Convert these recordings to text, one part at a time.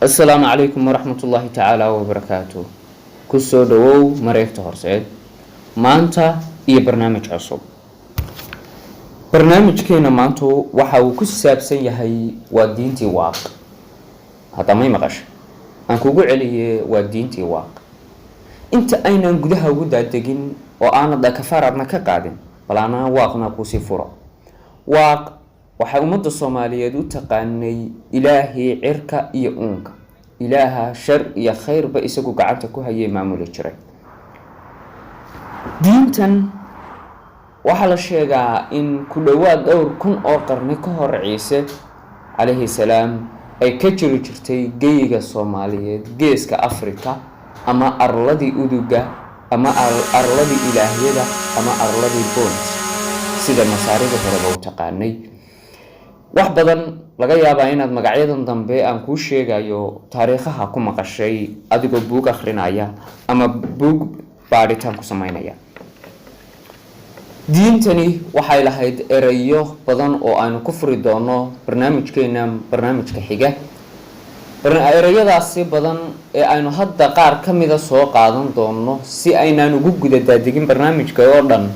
السلام عليكم ورحمة الله تعالى وبركاته. كسو دو مريك تهرسيد مانتا برنامج عصب. برنامج كينا مانتو وحاو كسابسن يهي ودينتي واق. هذا ما يمغش أنكو علي ودينتي واق. انت أين نقولها ودا دقين وأنا دا كفارة كقادم بل أنا واقنا كوسي فرا واق waxay umada Soomaaliyeed u taqaanay Ilaahi cirka iyo uunka Ilaaha shar iyo khayrba isagu gacanta ku hayay maamul jiray diintan waxa la sheegaa in ku dhawaad dhowr kun oo qarni ka hor Ciise alayhi salaam ay ka jiri jirtay geyiga Soomaaliyeed geeska Afrika ama arladii uduga ama arladii Ilaahiyada ama arladii punt sida masaarida hore loo taqaanay wax badan laga yaabaa inaad magacyadan dambe aan ku sheegayo taariikhaha ku maqashay adigoo buug akhrinaya ama buug baaritaan ku sameynaya diintani waxay lahayd erayo badan oo aan ku furi doono barnaamijka xiga erayadaasi badan ee aynu hadda qaar kamida soo qaadan doono si aynaan ugu gudadaadegin barnaamijka oo dhan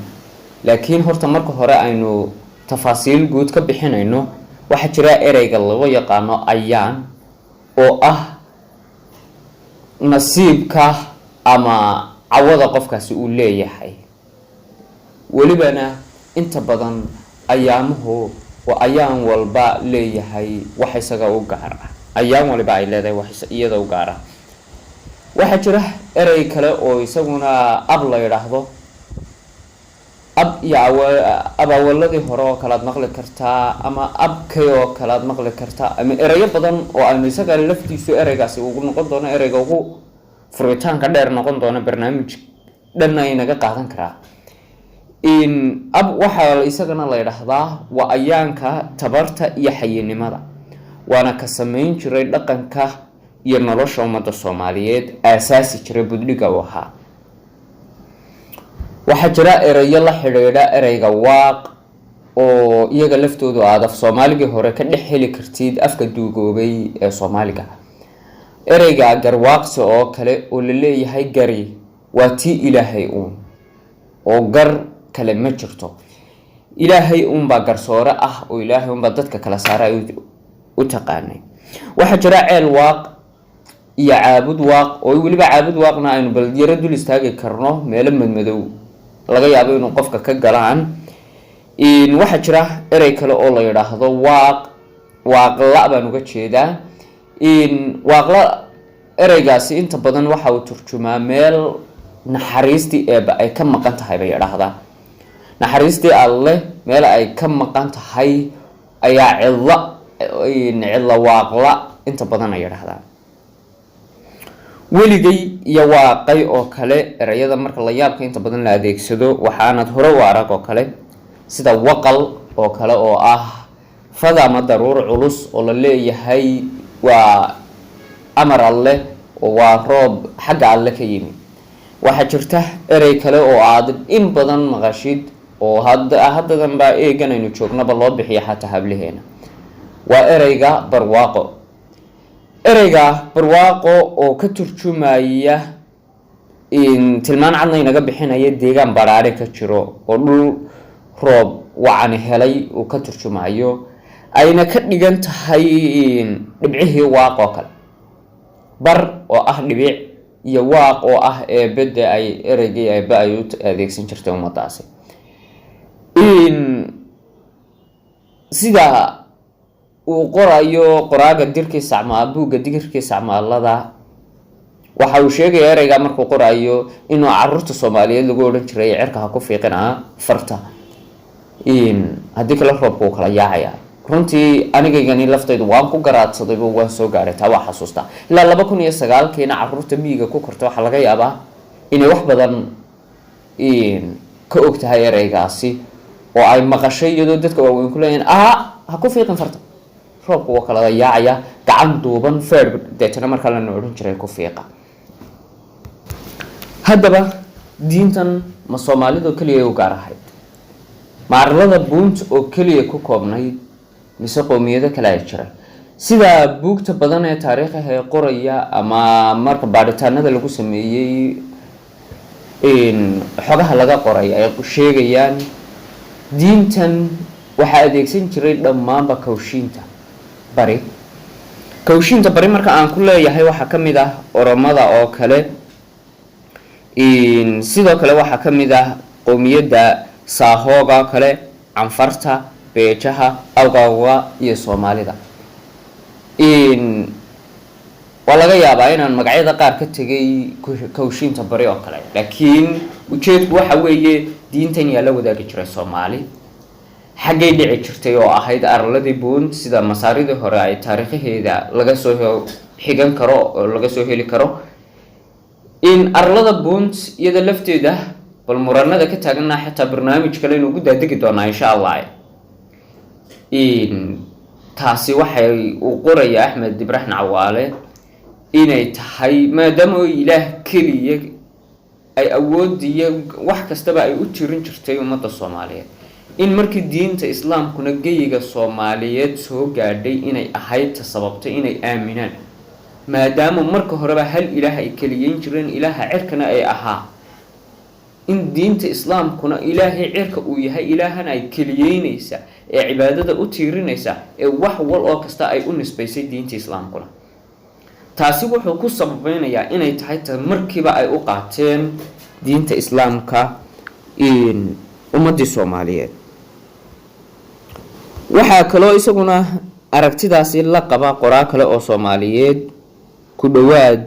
laakiin horta marka hore aynu tafaasiil guud ka bixinayno waxa jira ereyga lagu yaqaano ayaan oo ah nasiibka ama cawada qofkaasi uu leeyahay walibana inta badan ayaamuhu waa ayaan walba leeyahay wax isaga u gaar ah ayaan walba ay leedahay wax iyada u gaar ah waxa jira erey kale oo isaguna ab la yiraahdo ab ya abawaladii hore oo kala maqli kartaa ama abkay oo kala maqli kartaa ama erayo badan oo aynu isaga laftiisu ereygaasi ugu noqon doono ereyga ugu furitaanka dheer noqon doona barnaamij dhan ay naga qaadan karaa in ab waxa isagana la yiraahdaa waa ayaanka tabarta iyo xayinimada waana ka sameyn jiray dhaqanka iyo nolosha ummadda Soomaaliyeed asaasi jiray budliga waxa waxa jira erayo la xiriira ereyga waaq oo iyaga laftoodu aad Soomaaliga hore ka dhex heli kartid afka duugoobay ee Soomaaliga ereyga garwaaqsi oo kale oo la leeyahay gari waa tii Ilaahay oo gar kale ma jirto Ilaahay baa garsoore ah oo Ilaahay baa dadka kala saaray u taqaanay waxa jira ceel waaq iyo caabud waaq oo waliba caabud waaqna aynu bal yara dul istaagi karno meel madmadow laga yaabo inuu qofka ka galaan in waxa jira erey kale oo la yiraahdo waaqla baan uga jeedaa in waaqla ereygaasi inta badan waxa uu turjumaa meel naxariistii ay ka maqan tahay bay yiraahdaa naxariistii Alle meel ay ka maqan tahay ayaa cilla waaqla inta badan ay yiraahdaa weligay iyo waaqay oo kale erayada marka la yaabka inta badan la adeegsado waxaanad hore u arag oo kale sida waqal oo kale oo ah fadama daruur culus oo la leeyahay waa amar Alle oo waa roob xagga Alle ka yimi waxa jirta erey kale oo aad in badan maqashid oo haddadan baa eeganaynu joognaba loo bixiyo xataa hablaheena waa ereyga barwaaqo ereyga barwaaqo oo ka turjumaya in tilmaan cadna inaga bixinaya deegaan baraare ka jiro oo dhul roob wacan helay oo ka turjumayo ayna ka dhigan tahay dhibcihii waaq oo kale bar oo ah dhibic iyo waaq oo ah bada ay ereygii ay baayo adeegsan jirtay ummadaasi in sida uu qorayo qoraaga dirkiisa ama buuga digirkiisa amaalada waxa uu sheegay ereyga markuu qorayo inuu carruurta Soomaaliyeed lagu oran jiray cirka ha ku fiiqina farta in hadii kala roobku kala yaacaya runtii anigaygani laftaydu waan ku garaadsaday oo waan soo gaaray taa wax xasuusta ilaa 2009 keena carruurta miyiga ku korto waxa laga yaabaa inay wax badan in ka ogtahay ereygaasi oo ay maqashay iyadoo dadka waaweyn ku leeyeen ha ku fiiqin farta roobku waa kala yaacaya gacan duuban feer deetana marka la oran jiray ku fiiqa haddaba diintan ma Soomaalidu kaliya u gaar ahayd maarlada punt oo kaliya ku koobnayd mise qoomiyada kale ay jiray sida buugta badan ee taariikhaha ee qoraya ama marka baaritaanada lagu sameeyey xogaha laga qoray ay sheegayaan diintan waxaa adeegsan jiray dhammaanba kawshiinta bari. kawshiinta bari marka aan ku leeyahay waxaa ka mid ah oromada oo kale, sidoo kale waxaa ka mid ah qowmiyadda saahooga kale, canfarta, beejaha, awgawa iyo soomaalida. waa laga yaabaa inaan magacyada qaar ka tegay kawshiinta bari oo kale, laakiin ujeedku waxa weeye diintan yaa la wadaagi jiray soomaali. xaggay dhici jirtay oo ahayd arladii punt, sida masaaridii hore ay taariikhaheeda laga soo xigan karo oo laga soo heli karo. arlada punt iyada lafteeda bal muranada ka taaganaa xitaa barnaamij kale inuu ugu daadegi doonaa insha allah. taasi waxay uu qoraya axmed ibraahim cawaale inay tahay maadaama ilaah keliya ay awoodiyo wax kastaba ay u jirin jirtay ummadda Soomaaliyeed, in markii diinta islaamkuna geyiga Soomaaliyeed soo gaadhay inay ahayd sababtay inay aaminaan, maadaama marka horeba hal ilaah ay kaliyeyn jireen, ilaaha cirkana ay ahaa, in diinta islaamkuna ilaahay cirka uu yahay ilaahan ay kaliyeynaysa ee cibaadada u tiirinaysa ee wax wal oo kasta ay u nisbaysay diinta islaamkuna. taasi wuxuu ku sababeynayaa inay tahay markiiba ay u qaateen diinta islaamka ummadii Soomaaliyeed. waxaa kaloo isaguna aragtidaasi la qaba qoraa kale oo Soomaaliyeed ku dhawaad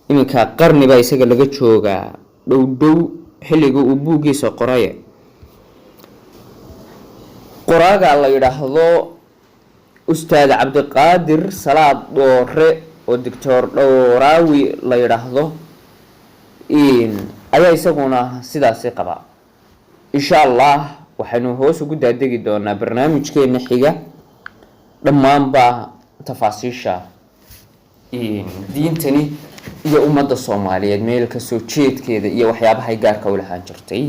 iminka qarniba isaga laga joogaa dhow xilliga uu buugiisa qoray. qoraaga la yiraahdo ustaad cabdiqaadir salaad doore oo doctor dhowraawi la yiraahdo ayaa isaguna sidaasi qaba. insha allah waxaanu hoos ugu daadegi doonaa barnaamijkeena xiga dhammaanba tafaasiisha diintani iyo ummadda Soomaaliyeed meel ka soo jeedkeeda iyo waxyaabaha ay gaarka u lahaan jirtay.